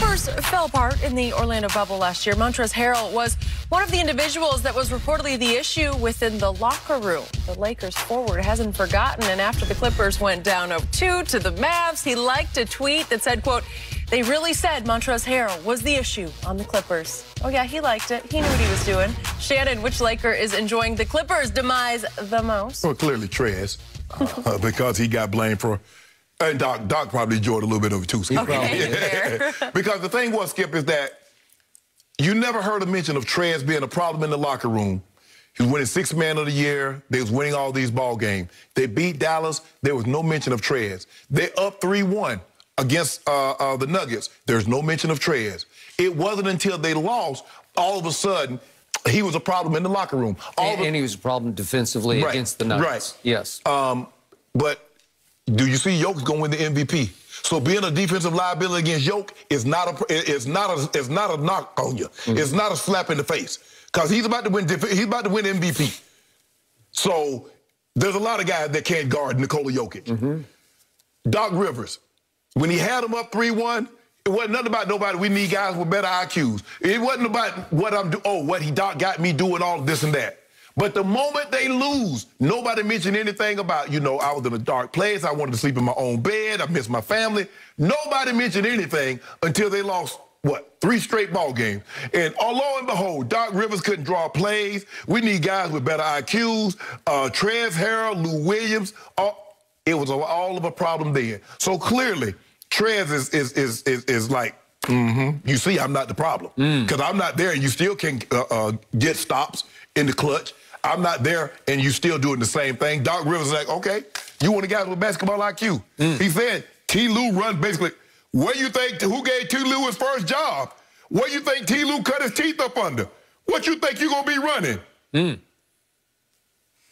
Clippers fell apart in the Orlando bubble last year. Montrezl Harrell was one of the individuals that was reportedly the issue within the locker room. The Lakers forward hasn't forgotten, and after the Clippers went down 0-2 to the Mavs, he liked a tweet that said, quote, "They really said Montrezl Harrell was the issue on the Clippers." Oh, yeah, he liked it. He knew what he was doing. Shannon, which Laker is enjoying the Clippers' demise the most? Well, clearly Trez, because he got blamed for... And Doc probably enjoyed a little bit of it, too, Skip. Okay, Because the thing was, Skip, is that you never heard a mention of Trez being a problem in the locker room. He was winning Sixth Man of the Year. They was winning all these ball games. They beat Dallas. There was no mention of Trez. They up 3-1 against the Nuggets. There's no mention of Trez. It wasn't until they lost, all of a sudden, he was a problem in the locker room. And he was a problem defensively against the Nuggets. Right. Yes. But do you see Jokic going to win the MVP? So being a defensive liability against Jokic is not a knock on you. It's not a slap in the face, because he's about to win. He's about to win MVP. So there's a lot of guys that can't guard Nikola Jokic. Doc Rivers, when he had him up 3-1, it wasn't nothing about nobody. We need guys with better IQs. It wasn't about what I'm doing. Oh, what Doc got me doing all this and that. But the moment they lose, nobody mentioned anything about, you know, I was in a dark place. I wanted to sleep in my own bed. I missed my family. Nobody mentioned anything until they lost, what, 3 straight ball games. And lo and behold, Doc Rivers couldn't draw plays. We need guys with better IQs. Trez Harrell, Lou Williams. It was all of a problem then. So clearly, Trez is like, you see, I'm not the problem. Because I'm not there, and you still can get stops in the clutch. I'm not there, and you still doing the same thing. Doc Rivers is like, okay, you want a guy with basketball IQ. He said, T. Lue runs basically, where you think, who gave T. Lue his first job? Where you think T. Lue cut his teeth up under? What you think you going to be running?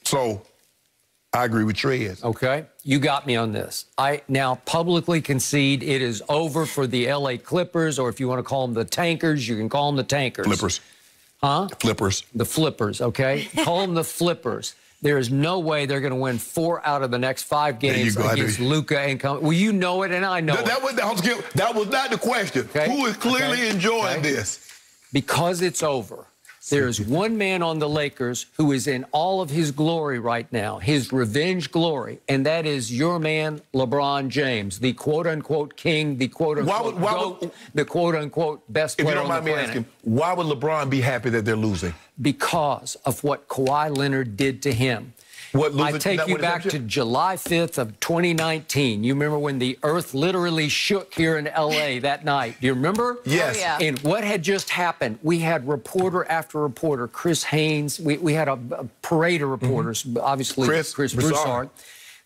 So, I agree with Trez. Okay, you got me on this. I now publicly concede it is over for the L.A. Clippers, or if you want to call them the Tankers, you can call them the Tankers. Flippers. Huh? Flippers. The Flippers, okay? Call them the Flippers. There is no way they're going to win 4 out of the next 5 games against Luka and company. Well, you know it, and I know it. That was not the question. Okay? Who is clearly enjoying this? Because it's over. There's one man on the Lakers who is in all of his glory right now, his revenge glory, and that is your man, LeBron James, the quote-unquote king, the quote-unquote GOAT, the quote-unquote best player on the planet. If you don't mind me asking, why would LeBron be happy that they're losing? Because of what Kawhi Leonard did to him. I take you back to July 5th of 2019. You remember when the earth literally shook here in L.A. that night? Do you remember? Yes. Oh, yeah. And what had just happened? We had reporter after reporter, Chris Haynes. We had a parade of reporters, obviously Chris Broussard,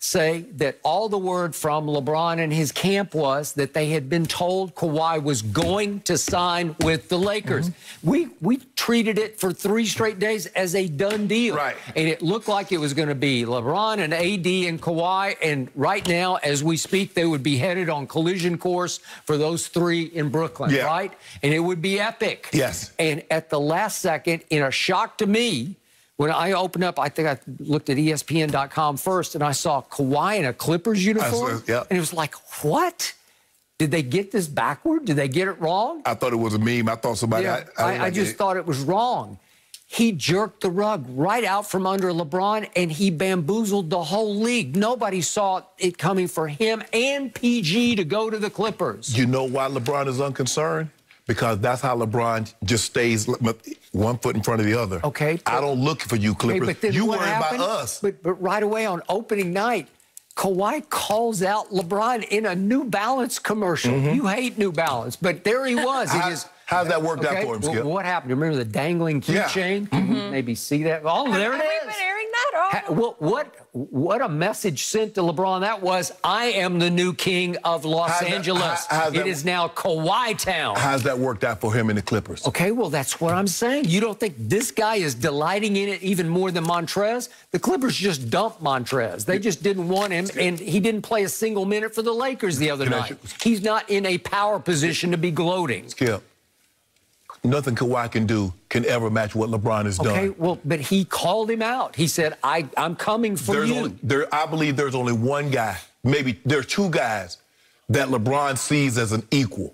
say that all the word from LeBron and his camp was that they had been told Kawhi was going to sign with the Lakers. We treated it for 3 straight days as a done deal. Right. And it looked like it was going to be LeBron and AD and Kawhi. And right now, as we speak, they would be headed on collision course for those 3 in Brooklyn, right? And it would be epic. Yes. And at the last second, in a shock to me, when I opened up, I think I looked at ESPN.com first, and I saw Kawhi in a Clippers uniform. And it was like, what? Did they get this backward? Did they get it wrong? I thought it was a meme. I thought somebody... Yeah, I just thought it was wrong. He jerked the rug right out from under LeBron, and he bamboozled the whole league. Nobody saw it coming for him and PG to go to the Clippers. You know why LeBron is unconcerned? Because that's how LeBron just stays 1 foot in front of the other. Okay. I don't look for you, Clippers. But then you what worry about happened? us. But right away on opening night, Kawhi calls out LeBron in a New Balance commercial. You hate New Balance, but there he was. How's that worked out for him, Skip? What happened? You remember the dangling keychain? Can you maybe see that? Oh, there it is. Have we been airing that? Well, what a message sent to LeBron that was, I am the new king of Los Angeles. It is now Kawhi Town. How's that worked out for him in the Clippers? Okay, well, that's what I'm saying. You don't think this guy is delighting in it even more than Montrez? The Clippers just dumped Montrez. They just didn't want him, and he didn't play a single minute for the Lakers the other night. He's not in a power position to be gloating. Skip, nothing Kawhi can do can ever match what LeBron has done. Okay, well, but he called him out. He said, I'm coming for you. I believe there's only one guy, maybe there are 2 guys that LeBron sees as an equal.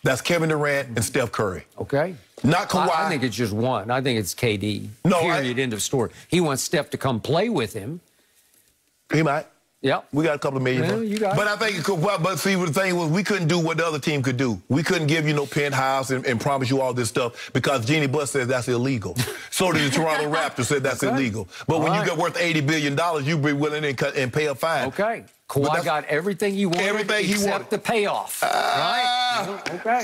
That's Kevin Durant and Steph Curry. Okay. Not Kawhi. I think it's just one. I think it's KD. No, period. End of story. He wants Steph to come play with him. He might. Yeah. We got a couple of million. Yeah, you got but I think, but see, the thing was, we couldn't do what the other team could do. We couldn't give you no penthouse and promise you all this stuff because Jeannie Buss says that's illegal. So did the Toronto Raptors said that's illegal. But when you get worth $80 billion, you'd be willing and pay a fine. Okay. Kawhi got everything you wanted except the payoff. Right? Okay.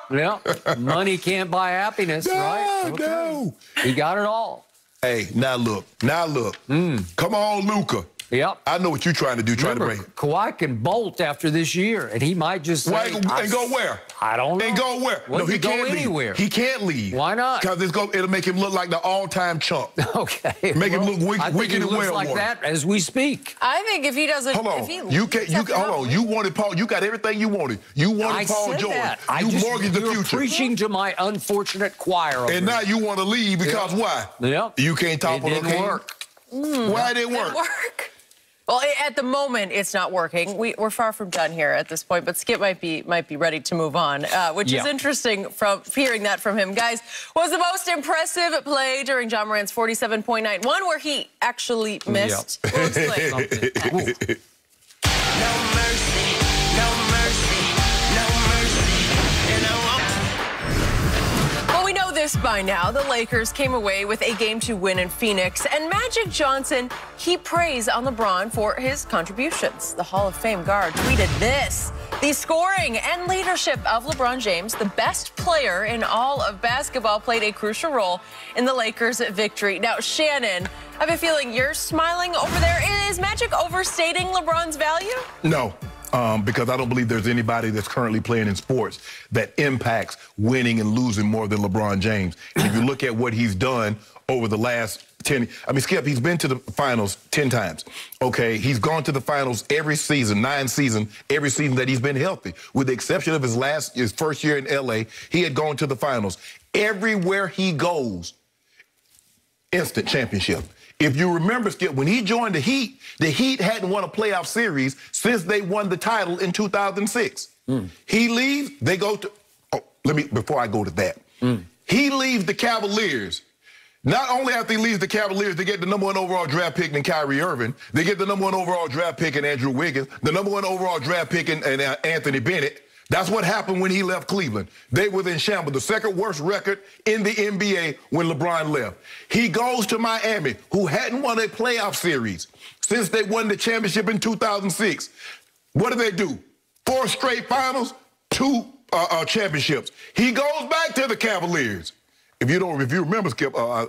Yeah. Money can't buy happiness, right? Okay. No. He got it all. Hey, now look. Come on, Luka. Yep. I know what you're trying to do, Remember, trying to break. Kawhi can bolt after this year, and he might just say, and go where? I don't know. And go where? Well, no, he can't go anywhere. Leave. He can't leave. Why not? Because it'll make him look like the all-time chump. Okay. Make him look he wicked and looks like that as we speak. I think if he doesn't, hold on. Hold on. You wanted Paul. You got everything you wanted. You wanted Paul George. You mortgaged the future. Preaching to my unfortunate choir. And now you want to leave because why? Yep. You can't topple It didn't work. Why it didn't work? Well, at the moment, it's not working. We're far from done here at this point, but Skip might be ready to move on, which is interesting from hearing that from him. Guys, was the most impressive play during John Morant's 47-point night, one where he actually missed. No mercy, no mercy, no mercy, and I won't. Well, we know this by now. The Lakers came away with a Game-2 win in Phoenix, and Magic Johnson, he praised on LeBron for his contributions. The Hall of Fame guard tweeted this: the scoring and leadership of LeBron James, the best player in all of basketball, played a crucial role in the Lakers' victory. Now, Shannon, I have a feeling you're smiling over there. Is Magic overstating LeBron's value? No. Because I don't believe there's anybody that's currently playing in sports that impacts winning and losing more than LeBron James. And if you look at what he's done over the last 10, Skip, he's been to the finals 10 times. Okay, he's gone to the finals every season, 9 seasons, every season that he's been healthy. With the exception of his first year in LA, he had gone to the finals. Everywhere he goes, instant championship. If you remember, Skip, when he joined the Heat hadn't won a playoff series since they won the title in 2006. He leaves, they go to, before I go to that. He leaves the Cavaliers. Not only after he leaves the Cavaliers, they get the #1 overall draft pick in Kyrie Irving. They get the #1 overall draft pick in Andrew Wiggins, the #1 overall draft pick in Anthony Bennett. That's what happened when he left Cleveland. They were in shambles, the second worst record in the NBA when LeBron left. He goes to Miami, who hadn't won a playoff series since they won the championship in 2006. What do? 4 straight finals, 2 championships. He goes back to the Cavaliers. If you remember, Skip, I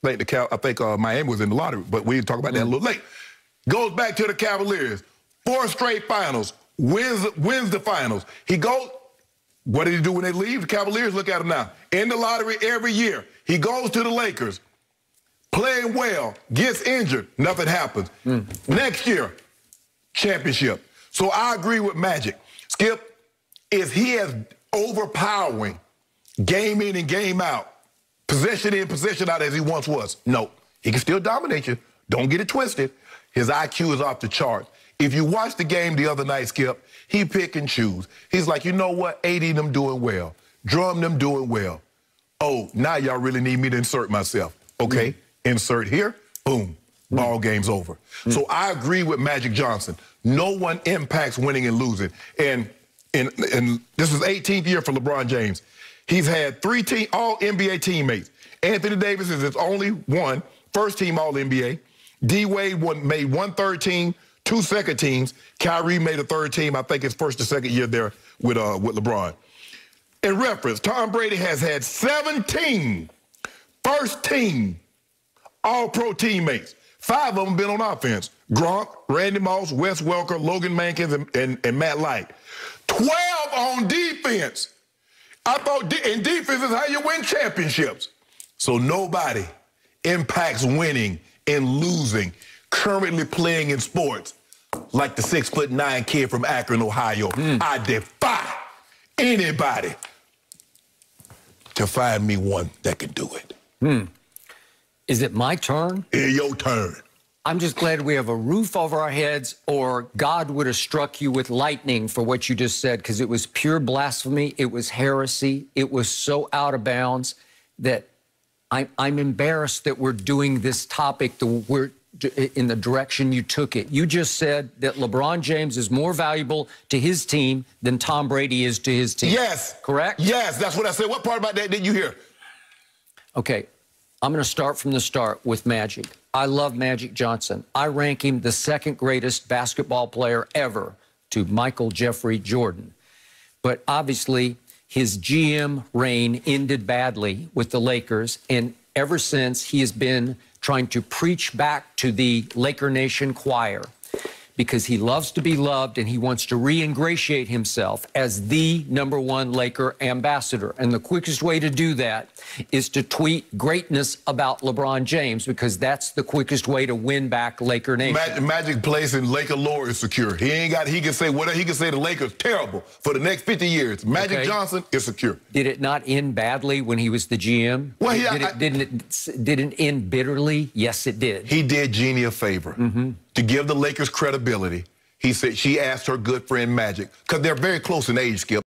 think Miami was in the lottery, but we can talk about that a little later. Goes back to the Cavaliers, 4 straight finals. Wins the finals. He goes, what did he do when they leave? The Cavaliers, look at him now. In the lottery every year. He goes to the Lakers, playing well, gets injured, nothing happens. Next year, championship. So I agree with Magic. Skip, is he as overpowering game in and game out, possession in, possession out as he once was? No. He can still dominate you. Don't get it twisted. His IQ is off the chart. If you watch the game the other night, Skip, he pick and choose. He's like, you know what? 80 them doing well. Drum them doing well. Oh, now y'all really need me to insert myself. Okay, insert here, boom, ball game's over. So I agree with Magic Johnson. No one impacts winning and losing. And this is 18th year for LeBron James. He's had 3 all NBA teammates. Anthony Davis is his only one, first team all NBA. D Wade made 1 third team, 2 second teams. Kyrie made a 3rd team. I think his first or second year there with LeBron. In reference, Tom Brady has had 17 first team all-pro teammates. 5 of them been on offense. Gronk, Randy Moss, Wes Welker, Logan Mankins, and Matt Light. 12 on defense. I thought and defense is how you win championships. So nobody impacts winning and losing currently playing in sports like the 6'9" kid from Akron, Ohio. I defy anybody to find me one that can do it. Is it my turn? It's your turn. I'm just glad we have a roof over our heads, or God would have struck you with lightning for what you just said, because it was pure blasphemy. It was heresy. It was so out of bounds that I'm embarrassed that we're doing this topic in the direction you took it. You just said that LeBron James is more valuable to his team than Tom Brady is to his team. Yes. Correct? Yes, that's what I said. What part about that did you hear? Okay, I'm going to start from the start with Magic. I love Magic Johnson. I rank him the second greatest basketball player ever to Michael Jeffrey Jordan. But obviously, his GM reign ended badly with the Lakers, and ever since, he has been trying to preach back to the Laker Nation choir, because he loves to be loved and he wants to re-ingratiate himself as the #1 Laker ambassador. And the quickest way to do that is to tweet greatness about LeBron James, because that's the quickest way to win back Laker Nation. Magic place in Laker lore is secure. He can say whatever he can say. The Lakers terrible for the next 50 years. Magic Johnson is secure. Did it not end badly when he was the GM? Well, didn't it end bitterly? Yes, it did. He did Jeannie a favor. To give the Lakers credibility, he said she asked her good friend Magic, because they're very close in age, Skip.